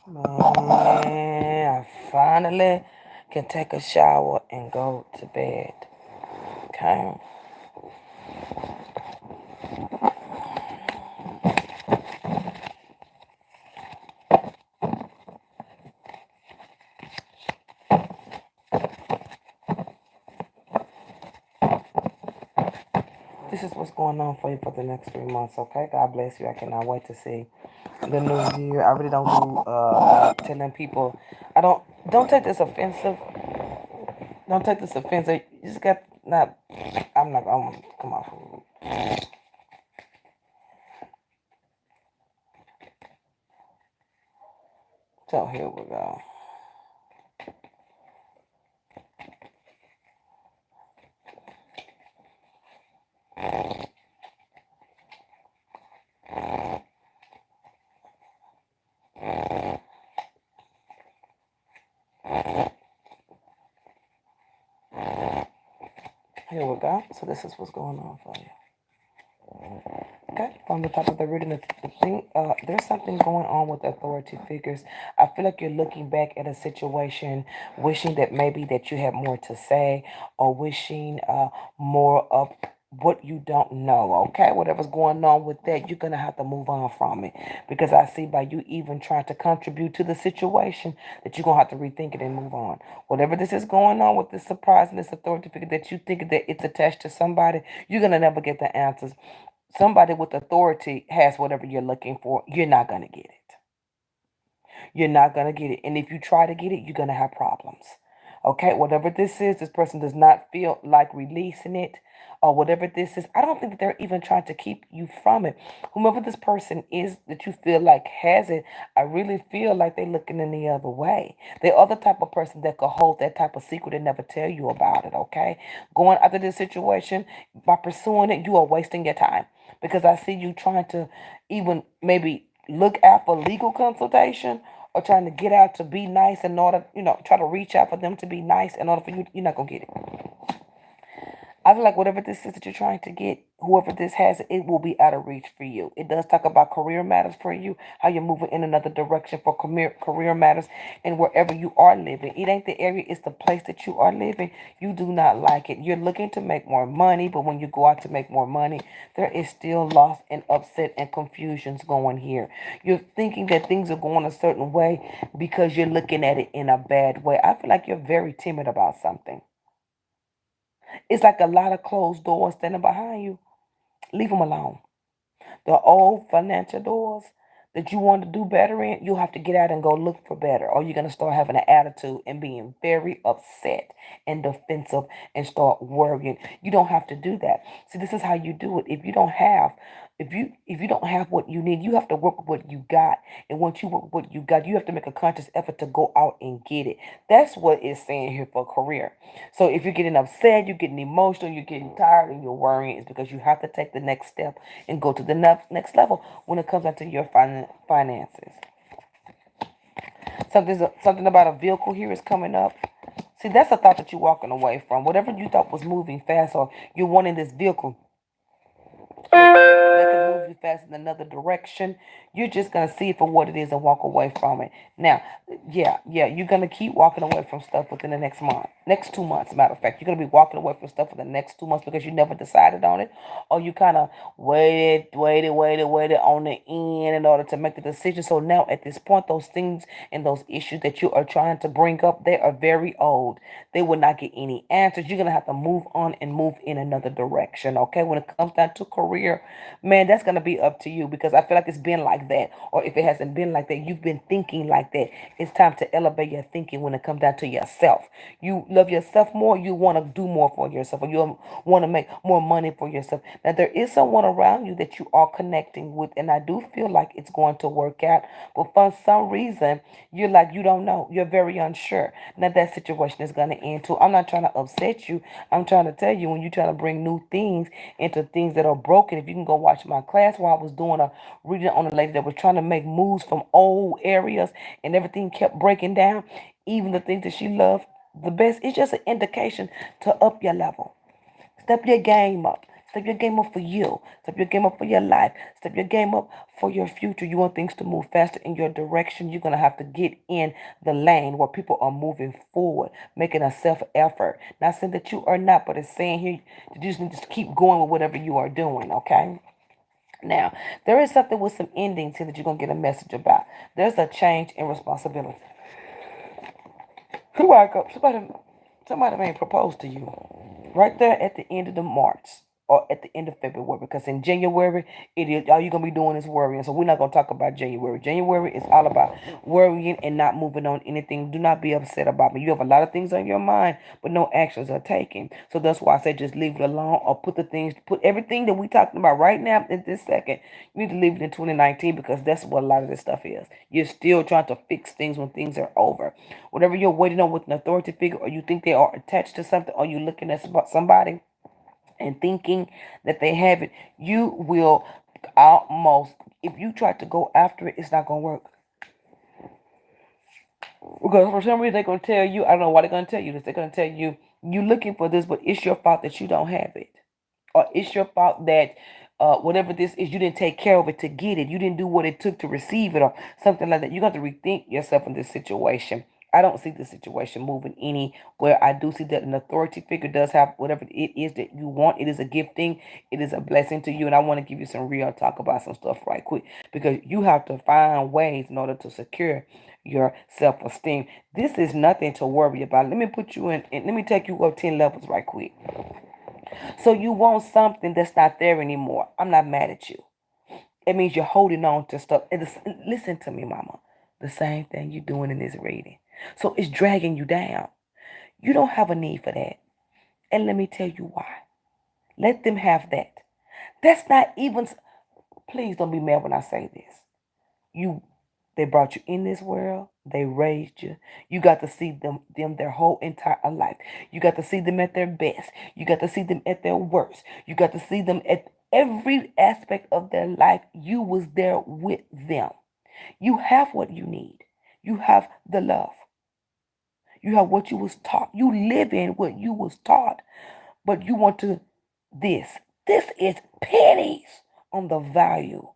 Man, I finally can take a shower and go to bed. Okay. This is what's going on for you for the next 3 months, okay? God bless you. I cannot wait to see the new year. I really don't do like telling people. I don't take this offensive. Don't take this offensive. You just got not. I'm not. I'm come on. So here we go. Here we go. So this is what's going on for you. Okay, from the top of the reading, the thing, there's something going on with authority figures. I feel like you're looking back at a situation, wishing that maybe that you had more to say, or wishing more of what you don't know. Okay, whatever's going on with that, you're gonna have to move on from it because I see by you even trying to contribute to the situation that you're gonna have to rethink it and move on. Whatever this is going on with this surprise and this authority figure that you think that it's attached to somebody, you're gonna never get the answers. Somebody with authority has whatever you're looking for. You're not going to get it. You're not going to get it. And if you try to get it, you're going to have problems. Okay, whatever this is, this person does not feel like releasing it or whatever this is. I don't think that they're even trying to keep you from it. Whomever this person is that you feel like has it, I really feel like they're looking in the other way. They are the type of person that could hold that type of secret and never tell you about it, okay? Going after this situation, by pursuing it, you are wasting your time because I see you trying to even maybe look out for legal consultation or trying to get out to be nice in order, try to reach out for them to be nice in order for you, you're not going to get it. I feel like whatever this is that you're trying to get, whoever this has, it will be out of reach for you. It does talk about career matters for you, how you're moving in another direction for career matters, and wherever you are living. It ain't the area, it's the place that you are living. You do not like it. You're looking to make more money, but when you go out to make more money, there is still loss and upset and confusions going here. You're thinking that things are going a certain way because you're looking at it in a bad way. I feel like you're very timid about something. It's like a lot of closed doors standing behind you. Leave them alone. The old financial doors that you want to do better in, you'll have to get out and go look for better. Or you're going to start having an attitude and being very upset and defensive and start worrying. You don't have to do that. See, this is how you do it. If you don't have what you need, you have to work with what you got. And once you work with what you got, you have to make a conscious effort to go out and get it. That's what it's saying here for career. So if you're getting upset, you're getting emotional, you're getting tired, and you're worrying, it's because you have to take the next step and go to the next level when it comes down to your finances. Something about a vehicle here is coming up. See, that's a thought that you're walking away from. Whatever you thought was moving fast, or you're wanting this vehicle that can move you fast in another direction. You're just gonna see it for what it is and walk away from it. Now, yeah, you're gonna keep walking away from stuff within the next 2 months. Matter of fact, you're gonna be walking away from stuff for the next 2 months because you never decided on it, or you kind of waited on the end in order to make the decision. So now at this point, those things and those issues that you are trying to bring up, they are very old. They will not get any answers. You're gonna have to move on and move in another direction. Okay, when it comes down to career, man, that's gonna be up to you because I feel like it's been like that. Or if it hasn't been like that, you've been thinking like that. It's time to elevate your thinking when it comes down to yourself. You love yourself more, you want to do more for yourself, or you want to make more money for yourself. Now there is someone around you that you are connecting with, and I do feel like it's going to work out. But for some reason, you're like you don't know. You're very unsure. Now that situation is gonna end too. I'm not trying to upset you. I'm trying to tell you when you're trying to bring new things into things that are broken. If you can go watch my class while I was doing a reading on a lady that was trying to make moves from old areas and everything kept breaking down, even the things that she loved the best. It's just an indication to up your level. Step your game up. Step your game up for you. Step your game up for your life. Step your game up for your future. You want things to move faster in your direction. You're going to have to get in the lane where people are moving forward, making a self effort. Not saying that you are not, but it's saying here you just need to keep going with whatever you are doing, okay? Now, there is something with some endings here that you're going to get a message about. There's a change in responsibility. Who I go? Somebody may propose to you right there at the end of the March or at the end of February, because in January it is all you're gonna be doing is worrying. So we're not gonna talk about January. January is all about worrying and not moving on anything. Do not be upset about me. You have a lot of things on your mind, but no actions are taken. So that's why I say just leave it alone, or put everything that we talking about right now in this second. You need to leave it in 2019, because that's what a lot of this stuff is. You're still trying to fix things when things are over. Whatever you're waiting on with an authority figure, or you think they are attached to something, or you looking at somebody and thinking that they have it, you will almost, if you try to go after it, it's not going to work. Because for some reason they're going to tell you, I don't know why they're going to tell you this, they're going to tell you, you're looking for this, but it's your fault that you don't have it. Or it's your fault that whatever this is, you didn't take care of it to get it. You didn't do what it took to receive it, or something like that. You got to rethink yourself in this situation. I don't see the situation moving anywhere. I do see that an authority figure does have whatever it is that you want. It is a gifting. It is a blessing to you. And I want to give you some real talk about some stuff right quick, because you have to find ways in order to secure your self-esteem. This is nothing to worry about. Let me put you in, and let me take you up 10 levels right quick. So you want something that's not there anymore. I'm not mad at you. It means you're holding on to stuff. Listen to me, mama. The same thing you're doing in this reading. So it's dragging you down. You don't have a need for that. And let me tell you why. Let them have that. That's not even, please don't be mad when I say this. You They brought you in this world. They raised you. You got to see them their whole entire life. You got to see them at their best. You got to see them at their worst. You got to see them at every aspect of their life. You was there with them. You have what you need. You have the love. You have what you was taught. You live in what you was taught. But you want to this. This is pennies on the value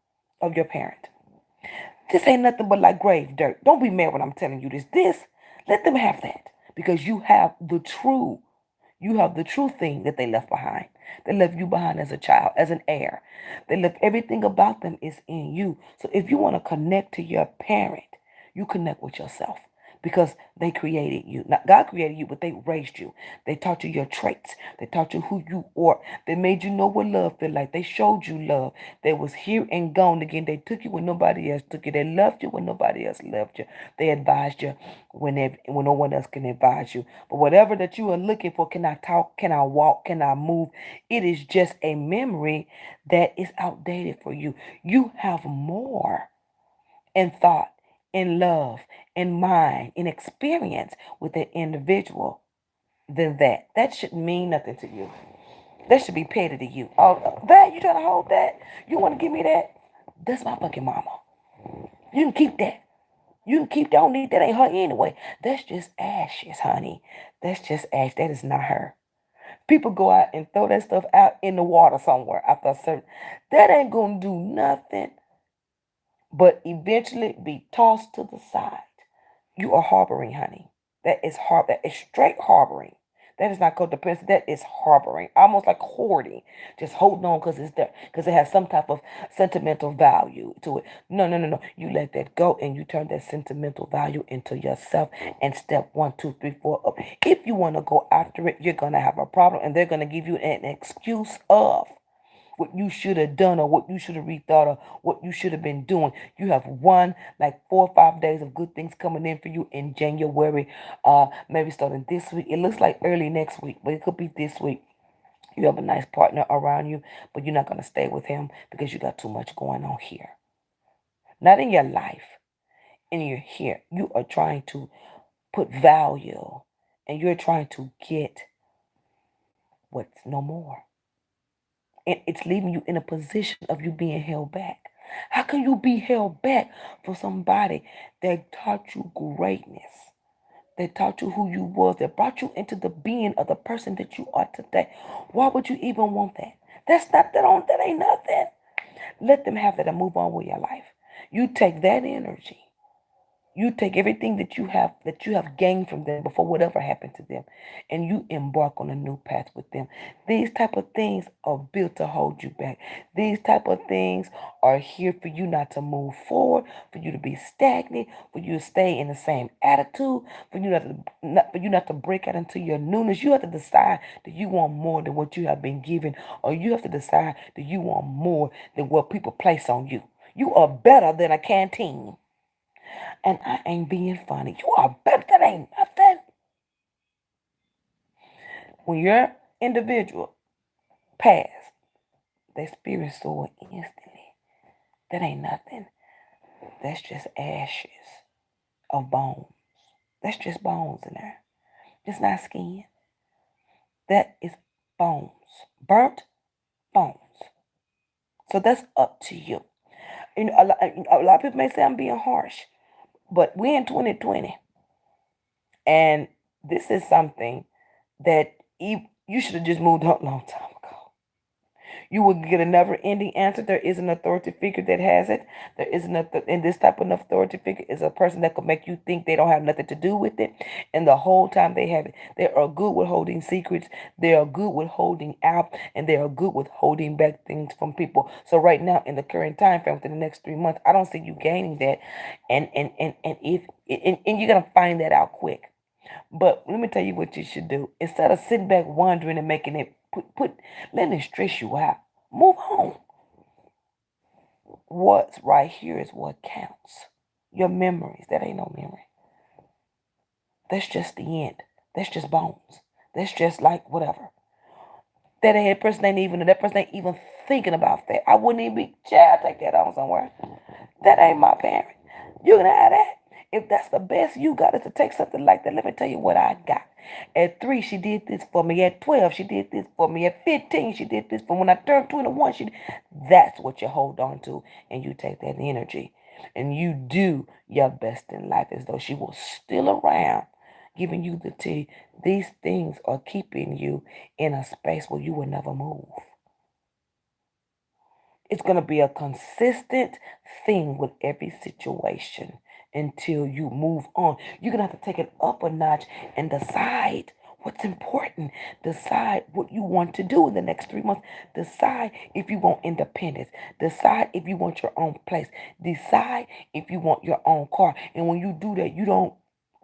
of your parent. This ain't nothing but like grave dirt. Don't be mad when I'm telling you this. Let them have that, because you have the true thing that they left behind. They left you behind as a child, as an heir. They left everything about them is in you. So if you want to connect to your parent, you connect with yourself, because they created you. Not God created you, but they raised you. They taught you your traits. They taught you who you are. They made you know what love feel like. They showed you love. They was here and gone again. They took you when nobody else took you. They loved you when nobody else loved you. They advised you when no one else can advise you. But whatever that you are looking for, can I talk? Can I walk? Can I move? It is just a memory that is outdated for you. You have more in thought, in love, in mind, in experience with an individual than that. That shouldn't mean nothing to you. That should be petty to you. Oh, that, you trying to hold that? You want to give me that? That's my fucking mama. You can keep that. You can keep that. Don't need that. Ain't her anyway. That's just ashes, honey. That's just ash. That is not her. People go out and throw that stuff out in the water somewhere after a certain. That ain't gonna do nothing but eventually be tossed to the side. You are harboring, honey. That is straight harboring. That is not codependency. That is harboring, almost like hoarding. Just holding on because it's there, because it has some type of sentimental value to it. No, no, no, no. You let that go and you turn that sentimental value into yourself and step 1, 2, 3, 4 up. If you want to go after it, you're gonna have a problem, and they're gonna give you an excuse of what you should have done, or what you should have rethought, or what you should have been doing. You have like 4 or 5 days of good things coming in for you in January. Maybe starting this week. It looks like early next week, but it could be this week. You have a nice partner around you, but you're not going to stay with him because you got too much going on here. Not in your life, in your here. You are trying to put value, and you're trying to get what's no more. And it's leaving you in a position of you being held back. How can you be held back for somebody that taught you greatness, that taught you who you was, that brought you into the being of the person that you are today? Why would you even want that? That ain't nothing. Let them have that and move on with your life. You take that energy. You take everything that you have gained from them before whatever happened to them, and you embark on a new path with them. These type of things are built to hold you back. These type of things are here for you not to move forward, for you to be stagnant, for you to stay in the same attitude, for you not to break out into your newness. You have to decide that you want more than what you have been given, or you have to decide that you want more than what people place on you. You are better than a canteen. And I ain't being funny. You are better. That ain't nothing. When your individual passed, their spirit soared instantly. That ain't nothing. That's just ashes of bones. That's just bones in there. It's not skin. That is bones. Burnt bones. So that's up to you. A lot of people may say I'm being harsh, but we're in 2020. And this is something that you should have just moved on a long time ago. You will get a never ending answer. There is an authority figure that has it. There is and this type of authority figure is a person that could make you think they don't have nothing to do with it. And the whole time they have it. They are good with holding secrets. They are good with holding out. And they are good with holding back things from people. So right now, in the current time frame, within the next 3 months, I don't see you gaining that. And you're gonna find that out quick. But let me tell you what you should do. Instead of sitting back wondering and making it letting it stress you out. Move on. What's right here is what counts. Your memories, that ain't no memory. That's just the end. That's just bones. That's just like whatever. That person ain't even thinking about that. I wouldn't even be, child, take that on somewhere. That ain't my parent. You can have that. If that's the best you got is to take something like that, let me tell you what I got. At 3, she did this for me. At 12, she did this for me. At 15, she did this for me. When I turned 21, that's what you hold on to. And you take that energy. And you do your best in life as though she was still around, giving you the tea. These things are keeping you in a space where you will never move. It's going to be a consistent thing with every situation until you move on. You're going to have to take it up a notch and decide what's important. Decide what you want to do in the next 3 months. Decide if you want independence. Decide if you want your own place. Decide if you want your own car. And when you do that, you don't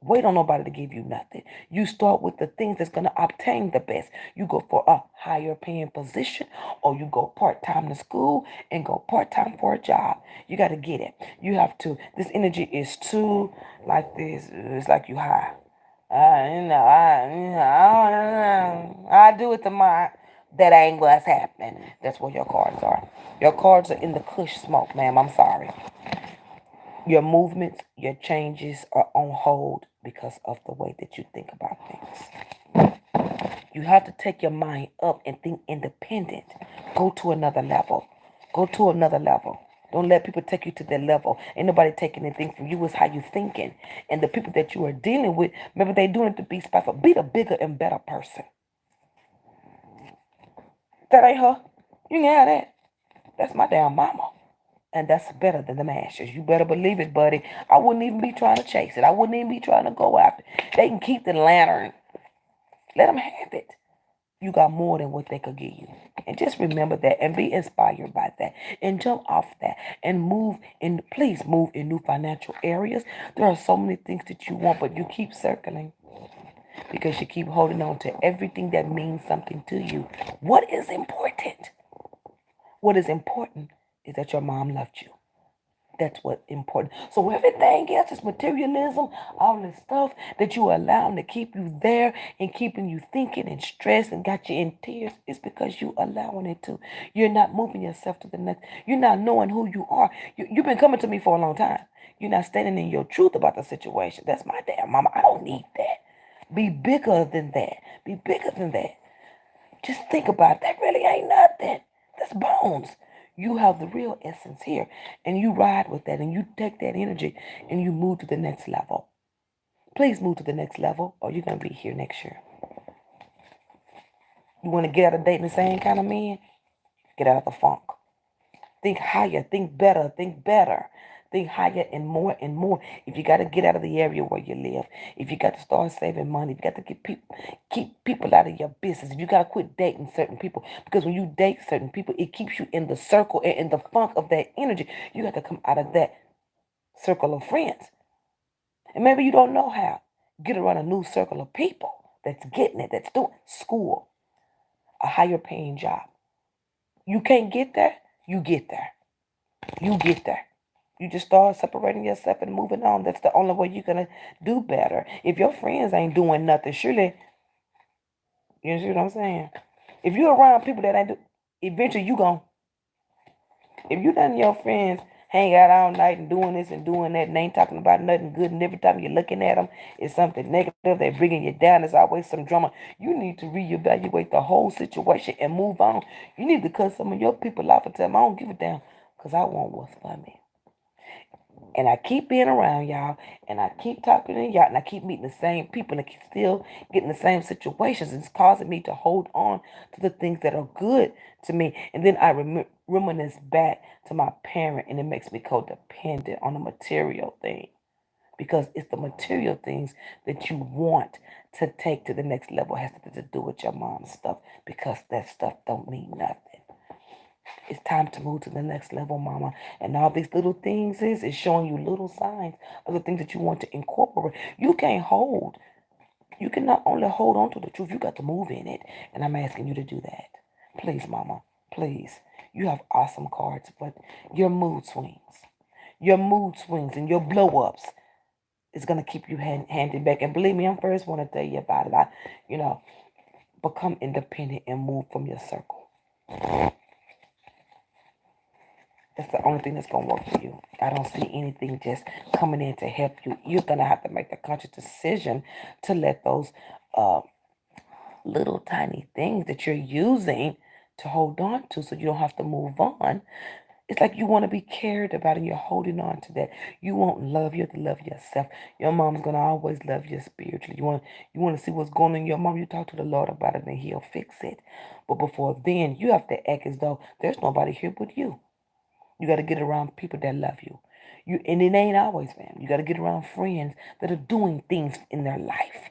wait on nobody to give you nothing. You start with the things that's going to obtain the best. You go for a higher paying position, or you go part-time to school and go part-time for a job. You got to get it. You have to. This energy is too like this. It's like you high. I do it tomorrow. That ain't what's happening. That's where your cards are. Your cards are in the kush smoke, ma'am. I'm sorry. Your movements, your changes are on hold because of the way that you think about things. You have to take your mind up and think independent. Go to another level. Go to another level. Don't let people take you to their level. Ain't nobody taking anything from you. It's how you thinking. And the people that you are dealing with, maybe they doing it to be special. Be the bigger and better person. That ain't her. You can have that. That's my damn mama. And that's better than the masters. You better believe it, buddy. I wouldn't even be trying to chase it. I wouldn't even be trying to go after it. They can keep the lantern. Let them have it. You got more than what they could give you. And just remember that and be inspired by that. And jump off that and please move in new financial areas. There are so many things that you want, but you keep circling because you keep holding on to everything that means something to you. What is important? What is important is that your mom loved you. That's what's important. So everything else is materialism, all this stuff that you allow them to keep you there and keeping you thinking and stressed and got you in tears is because you allowing it to. You're not moving yourself to the next. You're not knowing who you are. You've been coming to me for a long time. You're not standing in your truth about the situation. That's my damn mama. I don't need that. Be bigger than that. Be bigger than that. Just think about it. That really ain't nothing. That's bones. You have the real essence here, and you ride with that, and you take that energy, and you move to the next level. Please move to the next level, or you're going to be here next year. You want to get out of dating the same kind of man? Get out of the funk. Think higher, think better, think better. Think higher and more and more. If you got to get out of the area where you live, if you got to start saving money, if you got to keep people out of your business, if you got to quit dating certain people, because when you date certain people, it keeps you in the circle and in the funk of that energy. You got to come out of that circle of friends. And maybe you don't know how. Get around a new circle of people that's getting it, that's doing school, a higher paying job. You can't get there, you get there. You get there. You just start separating yourself and moving on. That's the only way you're gonna do better. If your friends ain't doing nothing, surely you see what I'm saying? If you're around people that ain't do, eventually you gon' if you letting your friends hang out all night and doing this and doing that and ain't talking about nothing good, and every time you're looking at them, it's something negative. They're bringing you down. There's always some drama. You need to reevaluate the whole situation and move on. You need to cut some of your people off and tell them, I don't give a damn because I want what's for me. And I keep being around y'all, and I keep talking to y'all, and I keep meeting the same people, and I keep still getting the same situations. It's causing me to hold on to the things that are good to me. And then I reminisce back to my parent, and it makes me codependent on the material thing. Because it's the material things that you want to take to the next level has to do with your mom's stuff, because that stuff don't mean nothing. It's time to move to the next level, mama. And all these little things is showing you little signs of the things that you want to incorporate. You can't hold. You can not only hold on to the truth, you got to move in it. And I'm asking you to do that. Please, mama. Please. You have awesome cards, but your mood swings and your blow ups is going to keep you handed back. And believe me, I'm first want to tell you about it. Become independent and move from your circle. That's the only thing that's going to work for you. I don't see anything just coming in to help you. You're going to have to make the conscious decision to let those little tiny things that you're using to hold on to so you don't have to move on. It's like you want to be cared about and you're holding on to that. You won't love you to love yourself. Your mom's going to always love you spiritually. You want to see what's going on in your mom. You talk to the Lord about it and he'll fix it. But before then, you have to act as though there's nobody here but you. You got to get around people that love you. And it ain't always family. You got to get around friends that are doing things in their life,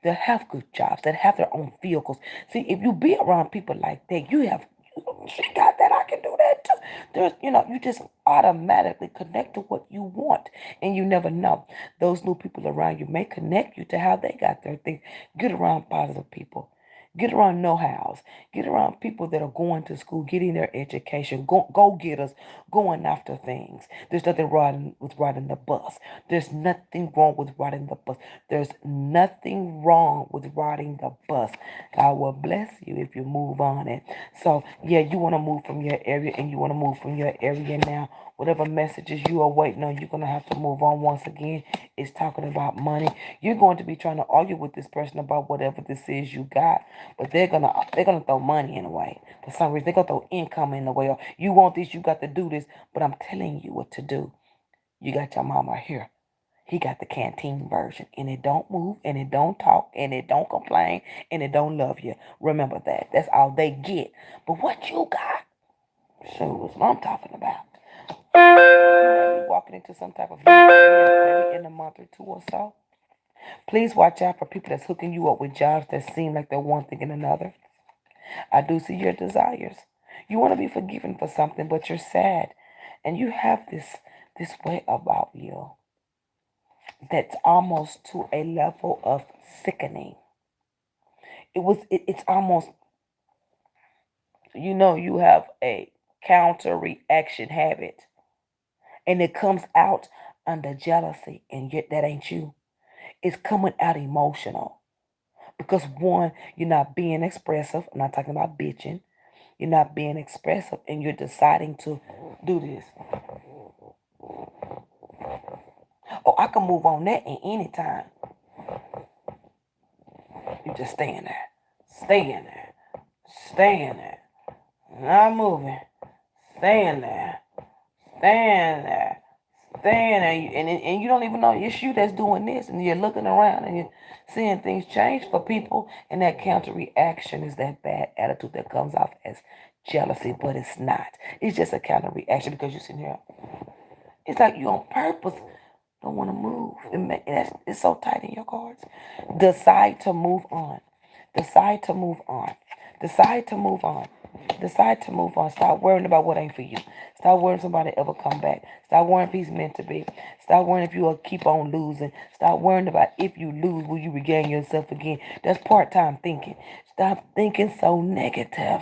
that have good jobs, that have their own vehicles. See, if you be around people like that, she got that, I can do that too. You just automatically connect to what you want, and you never know. Those new people around you may connect you to how they got their things. Get around positive people. Get around know-hows. Get around people that are going to school, getting their education, go-getters, going after things. There's nothing wrong with riding the bus. There's nothing wrong with riding the bus. There's nothing wrong with riding the bus. God will bless you if you move on it. So, yeah, you want to move from your area, and you want to move from your area now. Whatever messages you are waiting on, you're going to have to move on once again. It's talking about money. You're going to be trying to argue with this person about whatever this is you got, but they're gonna throw money in the way. For some reason, they're gonna throw income in the way. Or, you want this, you got to do this, but I'm telling you what to do. You got your mama here. He got the canteen version, and it don't move, and it don't talk, and it don't complain, and it don't love you. Remember that. That's all they get. But what you got, shows what I'm talking about. You may be walking into some type of maybe in a month or two or so. Please watch out for people that's hooking you up with jobs that seem like they're one thing and another. I do see your desires. You want to be forgiven for something, but you're sad. And you have this way about you that's almost to a level of sickening. It's almost, you have a counter reaction habit, and it comes out under jealousy, and yet that ain't you. It's coming out emotional. Because one, you're not being expressive. I'm not talking about bitching. You're not being expressive, and you're deciding to do this. Oh, I can move on that in any time. You just staying there. Staying there. Staying there. Not moving. Staying there. Staying there. Staying there. And you don't even know it's you that's doing this. And you're looking around and you're seeing things change for people. And that counter reaction is that bad attitude that comes off as jealousy, but it's not. It's just a kind of reaction because you're sitting here. It's like you on purpose don't want to move. It's so tight in your cards. Decide to move on. Decide to move on. Decide to move on. Decide to move on. Stop worrying about what ain't for you. Stop worrying if somebody ever come back. Stop worrying if he's meant to be. Stop worrying if you will keep on losing. Stop worrying about if you lose, will you regain yourself again. That's part-time thinking. Stop thinking so negative.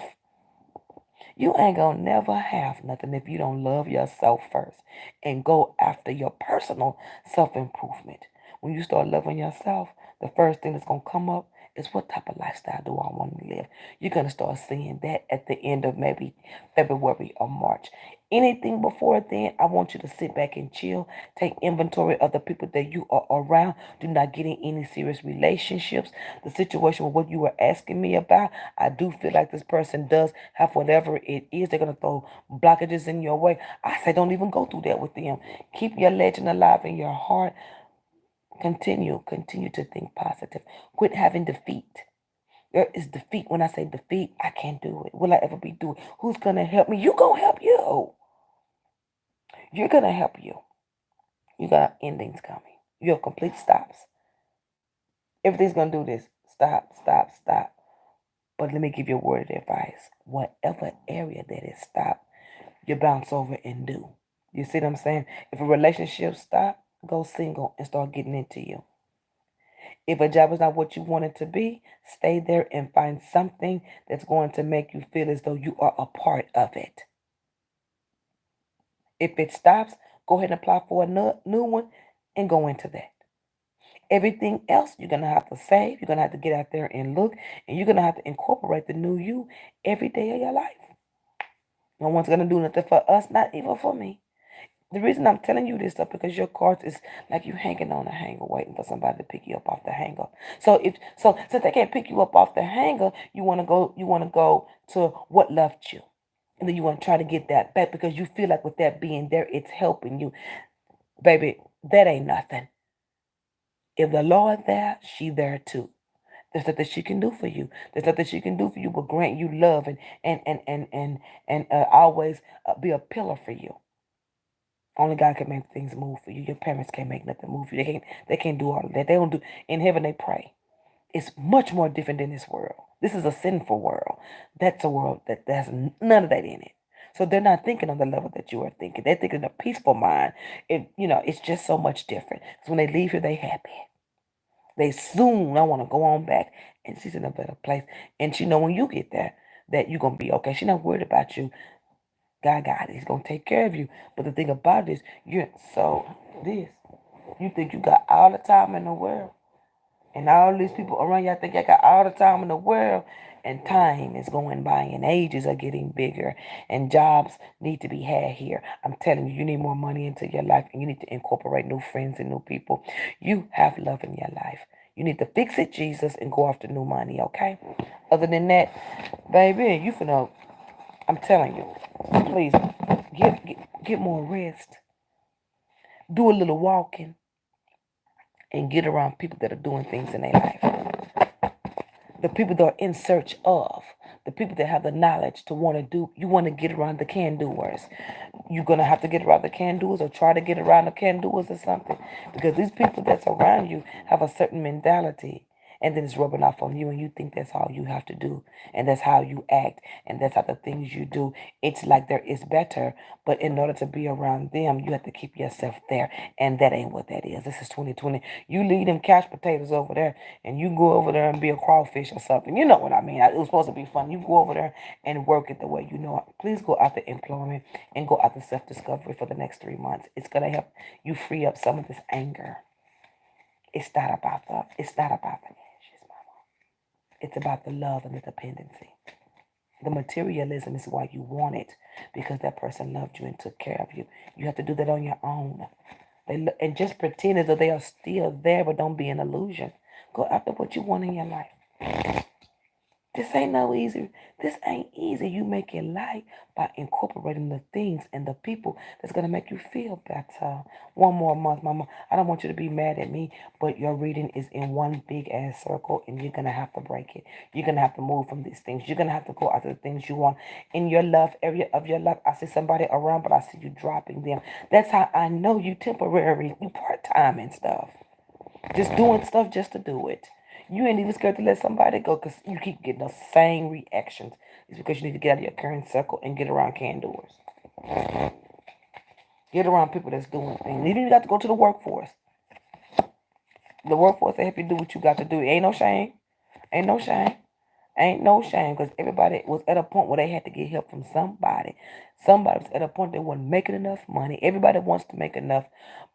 You ain't gonna never have nothing if you don't love yourself first and go after your personal self-improvement. When you start loving yourself, the first thing that's gonna come up is what type of lifestyle do I want to live? You're gonna start seeing that at the end of maybe February or March. Anything before then, I want you to sit back and chill. Take inventory of the people that you are around. Do not get in any serious relationships. The situation with what you were asking me about, I do feel like this person does have whatever it is. They're going to throw blockages in your way. I say don't even go through that with them. Keep your legend alive in your heart. Continue to think positive. Quit having defeat. There is defeat. When I say defeat, I can't do it. Will I ever be doing it? Who's going to help me? You going to help you. You're going to help you. You got endings coming. You have complete stops. Everything's going to do this. Stop, stop, stop. But let me give you a word of advice. Whatever area that is stop, you bounce over and do. You see what I'm saying? If a relationship stop, go single and start getting into you. If a job is not what you want it to be, stay there and find something that's going to make you feel as though you are a part of it. If it stops, go ahead and apply for a new one and go into that. Everything else you're going to have to save. You're going to have to get out there and look. And you're going to have to incorporate the new you every day of your life. No one's going to do nothing for us, not even for me. The reason I'm telling you this stuff because your cards is like you hanging on a hanger waiting for somebody to pick you up off the hanger. So since they can't pick you up off the hanger, you want to go to what left you. And then you want to try to get that back because you feel like with that being there, it's helping you. Baby, that ain't nothing. If the Lord there, she there too. There's nothing she can do for you. There's nothing she can do for you but grant you love and always be a pillar for you. Only God can make things move for you. Your parents can't make nothing move for you. They can't do all of that. They don't do in heaven they pray. It's much more different than this world. This is a sinful world. That's a world that has none of that in it. So they're not thinking on the level that you are thinking. They're thinking a peaceful mind. It's just so much different. So when they leave here, they happy. They soon I want to go on back and she's in a better place. And she know when you get there that you're gonna be okay. She's not worried about you. God got it. He's gonna take care of you. But the thing about it is you think you got all the time in the world. And all these people around you, I think I got all the time in the world. And time is going by and ages are getting bigger and jobs need to be had here. I'm telling you, you need more money into your life and you need to incorporate new friends and new people. You have love in your life. You need to fix it, Jesus, and go after new money, okay? Other than that, baby, I'm telling you, please get more rest. Do a little walking and get around people that are doing things in their life. The people that are in search of, the people that have the knowledge to want to do, you want to get around the can-doers. You're going to have to get around the can-doers or try to get around the can-doers or something. Because these people that's around you have a certain mentality. And then it's rubbing off on you and you think that's all you have to do. And that's how you act. And that's how the things you do. It's like there is better. But in order to be around them, you have to keep yourself there. And that ain't what that is. This is 2020. You leave them couch potatoes over there. And you go over there and be a crawfish or something. You know what I mean. It was supposed to be fun. You go over there and work it the way you know. Please go after employment and go after self-discovery for the next 3 months. It's going to help you free up some of this anger. It's not about the ashes, mama. It's about the love and the dependency. The materialism is why you want it, because that person loved you and took care of you. You have to do that on your own. And just pretend as though they are still there, but don't be an illusion. Go after what you want in your life. This ain't no easy. This ain't easy. You make it light by incorporating the things and the people that's gonna make you feel better. One more month, mama. I don't want you to be mad at me, but your reading is in one big ass circle and you're gonna have to break it. You're gonna have to move from these things. You're gonna have to go after the things you want. In your love area of your life, I see somebody around, but I see you dropping them. That's how I know you temporary, you part-time and stuff. Just doing stuff just to do it. You ain't even scared to let somebody go because you keep getting the same reactions. It's because you need to get out of your current circle and get around can doers. Get around people that's doing things. Even if you got to go to the workforce. The workforce will help you do what you got to do. Ain't no shame. Ain't no shame. Ain't no shame because everybody was at a point where they had to get help from somebody. Somebody was at a point they weren't making enough money. Everybody wants to make enough,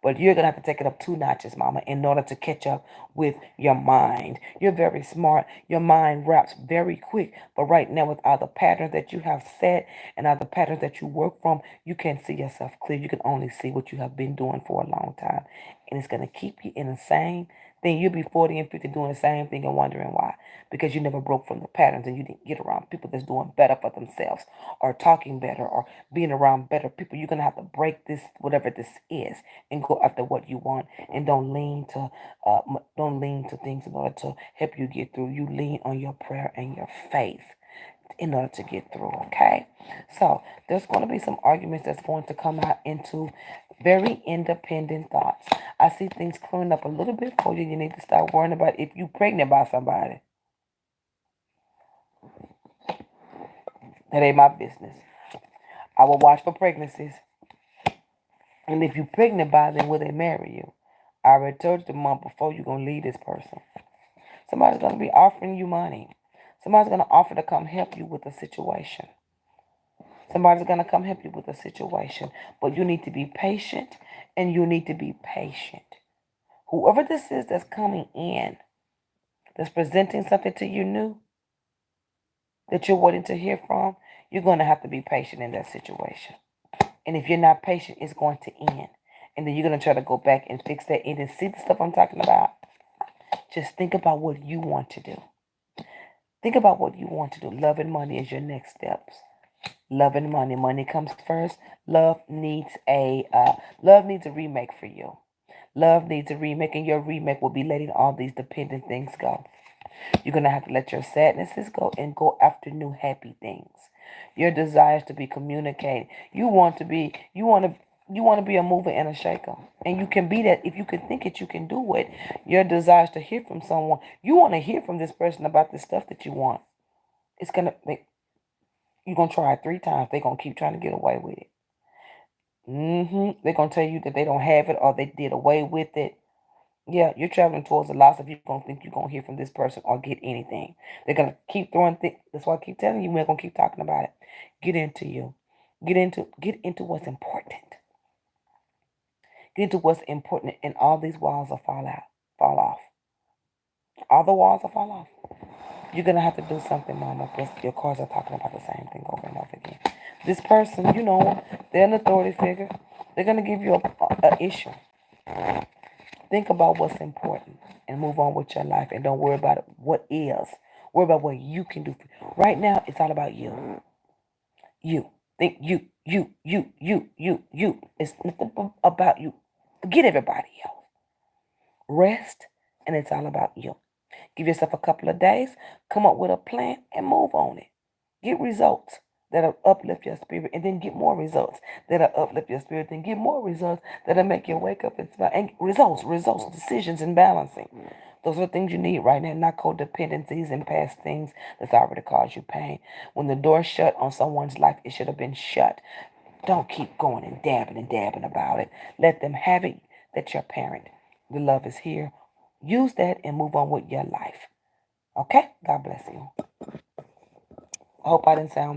but you're going to have to take it up 2 notches, mama, in order to catch up with your mind. You're very smart. Your mind wraps very quick. But right now, with all the patterns that you have set and all the patterns that you work from, you can't see yourself clear. You can only see what you have been doing for a long time. And it's going to keep you in the same thing. You'll be 40 and 50 doing the same thing and wondering why. Because you never broke from the patterns and you didn't get around people that's doing better for themselves or talking better or being around better people. You're going to have to break this, whatever this is, and go after what you want. And don't lean to things in order to help you get through. You lean on your prayer and your faith in order to get through, okay? So there's going to be some arguments that's going to come out into very independent thoughts. I see things clearing up a little bit for you. You need to start worrying about if you're pregnant by somebody. That ain't my business. I will watch for pregnancies. And if you're pregnant by them, will they marry you? I already told you the month before you're going to leave this person. Somebody's going to be offering you money. Somebody's going to offer to come help you with a situation. Somebody's going to come help you with a situation. But you need to be patient and you need to be patient. Whoever this is that's coming in, that's presenting something to you new, that you're waiting to hear from, you're going to have to be patient in that situation. And if you're not patient, it's going to end. And then you're going to try to go back and fix that end and see the stuff I'm talking about. Just think about what you want to do. Think about what you want to do. Love and money is your next steps. Love and money. Money comes first. Love needs a remake for you. Love needs a remake, and your remake will be letting all these dependent things go. You're going to have to let your sadnesses go and go after new happy things. Your desires to be communicated. You want to be a mover and a shaker. And you can be that if you can think it, you can do it. Your desires to hear from someone. You want to hear from this person about the stuff that you want. You're going to try it 3 times. They're going to keep trying to get away with it. They're going to tell you that they don't have it or they did away with it. Yeah, you're traveling towards the loss if you don't think you're going to hear from this person or get anything. They're going to keep throwing things. That's why I keep telling you, we're going to keep talking about it. Get into you. Get into what's important. Get into what's important, and all these walls will fall off. All the walls will fall off. You're going to have to do something, mama, because your cards are talking about the same thing over and over again. This person, you know, they're an authority figure. They're going to give you a issue. Think about what's important and move on with your life, and don't worry about what is. Worry about what you can do. Right now, it's all about you. You. Think you. It's nothing about you. Forget everybody else. Rest, and it's all about you. Give yourself a couple of days, come up with a plan, and move on it. Get results that'll uplift your spirit, and then get more results that'll uplift your spirit, then get more results that'll make you wake up and smile. And results, decisions, and balancing. Those are the things you need right now, not codependencies and past things that's already caused you pain. When the door's shut on someone's life, it should have been shut. Don't keep going and dabbing about it. Let them have it that your parent. The love is here. Use that and move on with your life. Okay? God bless you. I hope I didn't sound